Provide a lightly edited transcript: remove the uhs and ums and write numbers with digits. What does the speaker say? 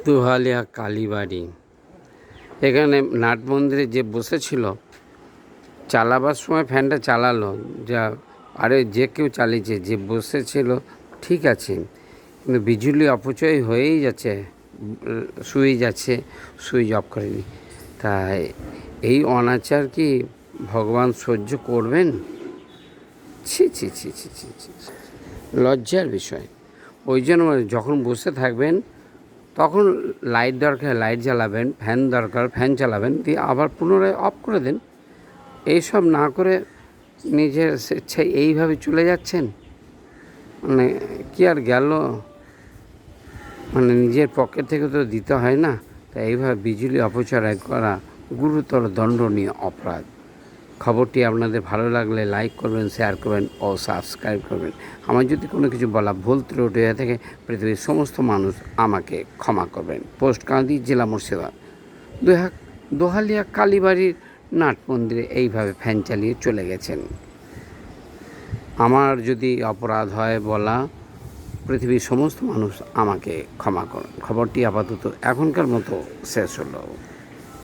দুহালিয়া কালীবাড়ি। এখানে নাট মন্দিরে যে বসেছিল, চালাবার সময় ফ্যানটা চালালো, যা আরে যে কেউ চালিয়েছে, যে বসেছিল ঠিক আছে, কিন্তু বিজুলি অপচয় হয়েই যাচ্ছে, সুইচ অফ করেনি। তাই এই অনাচার কি ভগবান সহ্য করবেন? ছি ছি ছি ছি ছি ছি, লজ্জার বিষয়। ওই জন্য যখন বসে থাকবেন তখন লাইট দরকার লাইট জ্বালাবেন, ফ্যান দরকার ফ্যান চালাবেন, দিয়ে আবার পুনরায় অফ করে দেন। এইসব না করে নিজের স্বেচ্ছায় এইভাবে চলে যাচ্ছেন, মানে কি আর গেল, মানে নিজের পকেট থেকে তো দিতে হয় না। তাই এইভাবে বিজুলি অপচয় করা গুরুতর দণ্ডনীয় অপরাধ। খবরটি আপনাদের ভালো লাগলে লাইক করবেন, শেয়ার করবেন ও সাবস্ক্রাইব করবেন। আমার যদি কোনো কিছু বলা ভুল ত্রুটি হয়ে থাকে, পৃথিবীর সমস্ত মানুষ আমাকে ক্ষমা করবেন। পোস্টকান্দি, জেলা মুর্শিদাবাদ। দোহালিয়া কালীবাড়ির নাট মন্দিরে এইভাবে ফ্যান চালিয়ে চলে গেছেন। আমার যদি অপরাধ হয় বলা, পৃথিবীর সমস্ত মানুষ আমাকে ক্ষমা করুন। খবরটি আপাতত এখনকার মতো শেষ হলো।